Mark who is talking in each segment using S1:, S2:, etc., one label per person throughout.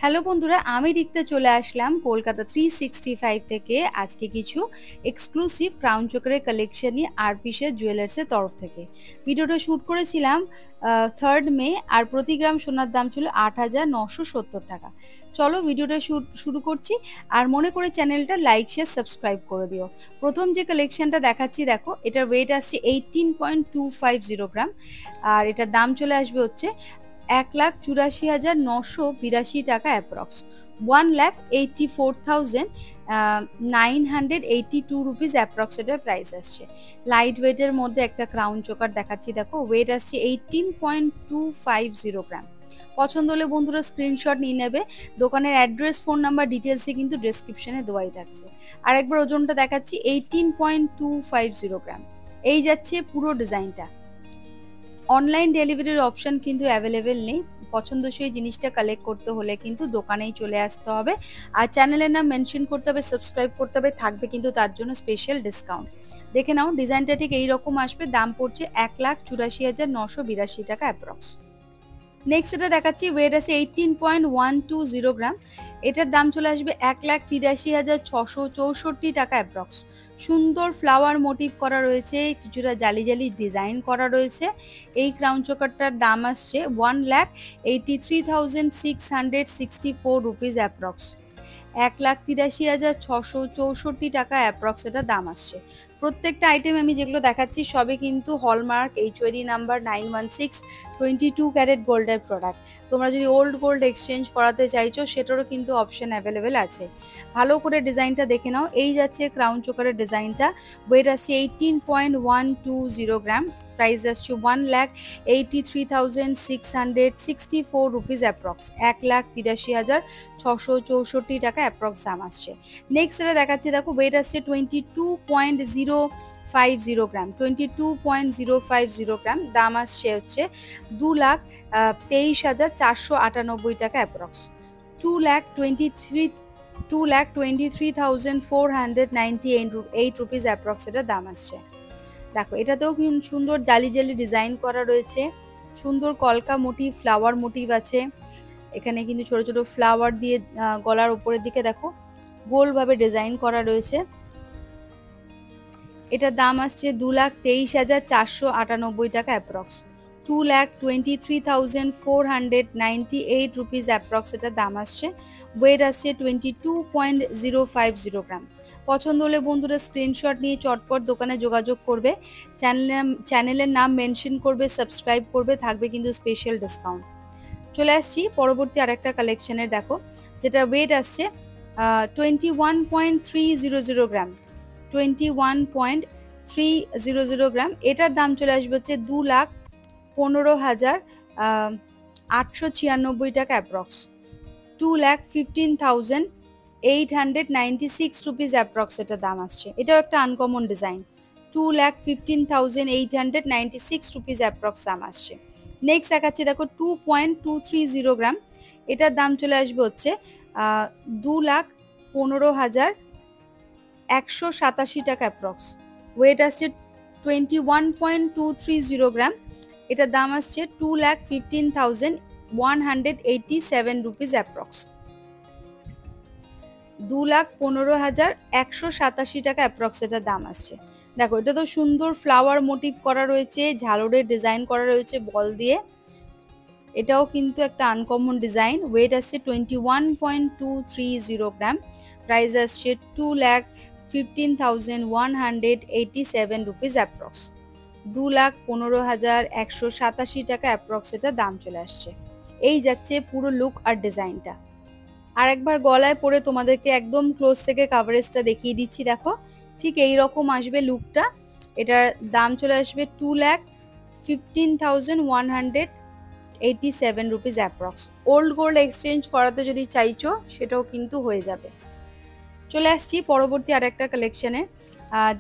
S1: Hello বন্ধুরা, আমি দেখতে চলে আসলাম কলকাতা 365 থেকে। আজকে কিছু এক্সক্লুসিভ ক্রাউন চোকারের কালেকশন নিয়ে আরপিসের জুয়েলার্সের তরফ থেকে ভিডিওটা শ্যুট করেছিলাম 3rd মে। আর প্রতি গ্রাম সোনার দাম ছিল 8,970 টাকা। চলো ভিডিওটা শুরু করছি। আর মনে করে চ্যানেলটা লাইক শেয়ার সাবস্ক্রাইব করে দিও। প্রথম যে কালেকশনটা দেখাচ্ছি দেখো, এটার ওয়েট আসছে 18.250 গ্রাম। আর এটার দাম চলে আসবে হচ্ছে 1,84,982 টাকা অ্যাপ্রক্স, 1,84,982 রুপিস অ্যাপ্রক্স এটার প্রাইস আসছে। লাইট ওয়েটের মধ্যে একটা ক্রাউন চোকার দেখাচ্ছি দেখো, ওয়েট আসছে 18.250 গ্রাম। পছন্দ হলে বন্ধুরা স্ক্রিনশট নিয়ে নেবে। দোকানের অ্যাড্রেস, ফোন নাম্বার, ডিটেলসে কিন্তু ডেসক্রিপশনে দেওয়াই থাকছে। আর একবার ওজনটা দেখাচ্ছি 18.250 গ্রাম। এই যাচ্ছে পুরো ডিজাইনটা। অনলাইন ডেলিভারির অপশন কিন্তু অ্যাভেলেবেল নেই। পছন্দসই জিনিসটা কালেক্ট করতে হলে কিন্তু দোকানেই চলে আসতে হবে। আর চ্যানেলের নাম মেনশন করতে হবে, সাবস্ক্রাইব করতে হবে, থাকবে কিন্তু তার জন্য স্পেশাল ডিসকাউন্ট। দেখে নাও ডিজাইনটা ঠিক এইরকম আসবে। দাম পড়ছে 1,84,982 টাকা অ্যাপ্রক্স। নেক্সট এটা দেখাচ্ছি, ওয়েট আছে 18.120 গ্রাম। এটার দাম চলে আসবে 1,83,664 টাকা অ্যাপ্রক্স। সুন্দর ফ্লাওয়ার মোটিভ করা রয়েছে, কিছুটা জালি জালি ডিজাইন করা রয়েছে। এই ক্রাউন চোকারটার দাম আসছে 1,83,664 রুপিস অ্যাপ্রক্স। 1,83,664 টাকা অ্যাপ্রক্স এটা দাম আসছে। প্রত্যেকটা আইটেম আমি যেগুলো দেখাচ্ছি সবই কিন্তু হলমার্ক HOD নাম্বার 916 22 ক্যারেট গোল্ডের প্রোডাক্ট। তোমরা যদি ওল্ড গোল্ড এক্সচেঞ্জ করাতে চাইছো সেটারও কিন্তু অপশন অ্যাভেলেবেল আছে। ভালো করে ডিজাইনটা দেখে নাও। এই যাচ্ছে ক্রাউন চোকারের ডিজাইনটা। ওয়েট আসছে 18.120 গ্রাম। প্রাইস আসছে 1,83,664 রুপিস অ্যাপ্রক্স, 1,83,664 টাকা অ্যাপ্রক্স দাম আসছে। নেক্সট এটা দেখাচ্ছি দেখো, ওয়েট আসছে 22.050 গ্রাম। 22.050 গ্রাম। দাম আসছে হচ্ছে 2,23,498 টাকা অ্যাপ্রক্স, 2,23,498 রুপিস অ্যাপ্রক্স এটা দাম আসছে। দেখো এটাতেও সুন্দর জালি জালি ডিজাইন করা রয়েছে, সুন্দর কলকা মোটিভ, ফ্লাওয়ার মোটিভ আছে। এখানে কিন্তু ছোট ছোট ফ্লাওয়ার দিয়ে গলার উপরের দিকে দেখো গোলভাবে ডিজাইন করা রয়েছে। এটার দাম আসছে 2,23,498 টাকা অ্যাপ্রক্স, 2,23,498 রুপিস অ্যাপ্রক্স এটার দাম আসছে। ওয়েট আসছে 22.050 গ্রাম। পছন্দ হলে বন্ধুরা স্ক্রিনশট নিয়ে চটপট দোকানে যোগাযোগ করবে। চ্যানেলের নাম মেনশন করবে, সাবস্ক্রাইব করবে, থাকবে কিন্তু স্পেশাল ডিসকাউন্ট। চলে আসছি পরবর্তী আরেকটা কালেকশনের দেখো, যেটা ওয়েট আসছে 21.300 গ্রাম। 21.300 গ্রাম। এটার দাম চলে আসবে হচ্ছে 2,15,896 টাকা অ্যাপ্রক্স, 2,15,896 রুপিস অ্যাপ্রক্স এটার দাম আসছে। এটাও একটা আনকমন ডিজাইন। 2,15,896 রুপিস অ্যাপ্রক্স দাম আসছে। নেক্সট দেখাচ্ছি দেখো 2.230 গ্রাম। এটার দাম চলে আসবে হচ্ছে 2,15,187 টাকা অ্যাপ্রক্স। ওয়েট আসছে 21.230 গ্রাম। এটার দাম আসছে 2,15,187 রুপিস অ্যাপ্রক্স, 2,15,187 টাকা অ্যাপ্রক্স এটার দাম আসছে। দেখো এটা তো সুন্দর ফ্লাওয়ার মোটিভ করা রয়েছে, ঝালরের ডিজাইন করা রয়েছে বল দিয়ে। এটাও কিন্তু একটা আনকমন ডিজাইন। ওয়েট আসছে 21.230 গ্রাম। প্রাইস আসছে 2,15,187 রুপিস অ্যাপ্রক্স, 2,15,187 টাকা অ্যাপ্রক্স এটা দাম চলে আসছে। এই যাচ্ছে পুরো লুক আর ডিজাইনটা। আর একবার গলায় পরে তোমাদেরকে একদম ক্লোজ থেকে কাভারেজটা দেখিয়ে দিচ্ছি। দেখো ঠিক এই রকম আসবে লুকটা। এটার দাম চলে আসবে 2,15,187 rupees approx. Old gold exchange করাতে যদি চাইছো সেটাও কিন্তু হয়ে যাবে। চলে আসছি পরবর্তী আরেকটা কালেকশনে,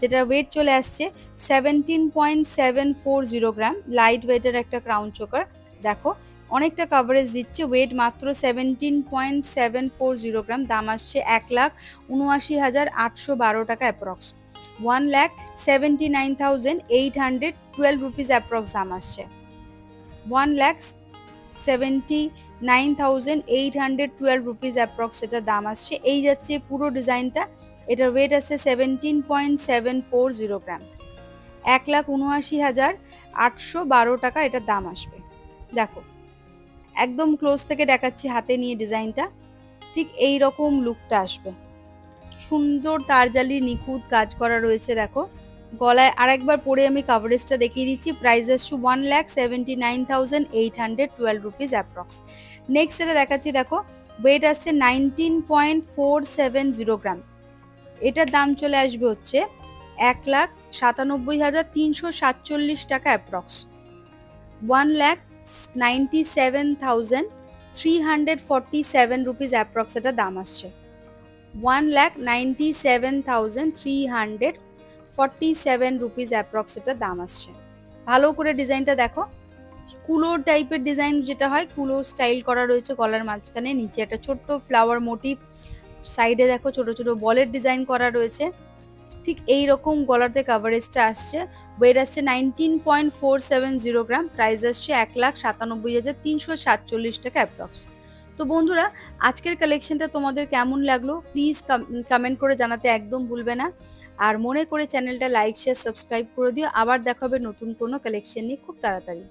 S1: যেটা ওয়েট চলে আসছে 17.740 গ্রাম। লাইট ওয়েটের একটা ক্রাউন চোকার। দেখো অনেকটা কাভারেজ দিচ্ছে। ওয়েট মাত্র 17.740 গ্রাম। দাম আসছে 1,79,812 টাকা অ্যাপ্রক্স, 1,79,812 রুপিস অ্যাপ্রক্স দাম আসছে, 79,812 রুপিস অ্যাপ্রক্স এটা দাম আসছে। এই যাচ্ছে পুরো ডিজাইনটা। এটার ওয়েট আছে 17.740 গ্রাম। 1,79,812 টাকা এটার দাম আসবে। দেখো একদম ক্লোজ থেকে দেখাচ্ছি হাতে নিয়ে ডিজাইনটা, ঠিক এই রকম লুকটা আসবে। সুন্দর তারজালি নিখুঁত কাজ করা রয়েছে। দেখো গলায় আরেকবার পরে আমি কাভারেজটা দেখিয়ে দিচ্ছি। প্রাইস আসছে 1,79,812 রুপিস অ্যাপ্রক্স। নেক্সট এটা দেখাচ্ছি, দেখো ওয়েট আসছে 19.470 গ্রাম। এটার দাম চলে আসবে হচ্ছে 1,97,347 টাকা অ্যাপ্রক্স। 1,97,347 রুপিস অ্যাপ্রক্স এটা দাম আসছে। 1,97,347 রুপিস অ্যাপ্রক্স এটা দাম আসছে। ভালো করে ডিজাইনটা দেখো, কুলোর টাইপের ডিজাইন যেটা হয়, কুলো স্টাইল করা রয়েছে গলার মাঝখানে, নিচে একটা ছোট্ট ফ্লাওয়ার মোটিভ, সাইডে দেখো ছোট ছোট বলের ডিজাইন করা রয়েছে। ঠিক এই রকম গলাতে কাভারেজটা আসছে। ওয়েট আসছে 19.470 গ্রাম। প্রাইস আসছে 1,97,347 টাকা অ্যাপ্রক্স। তো বন্ধুরা, আজকের কালেকশনটা তোমাদের কেমন লাগলো প্লিজ কমেন্ট করে জানাতে একদম ভুলবে না। আর মনে করে চ্যানেলটা লাইক শেয়ার সাবস্ক্রাইব করে দিও। আবার দেখা হবে নতুন কোনো কালেকশন নিয়ে খুব তাড়াতাড়ি।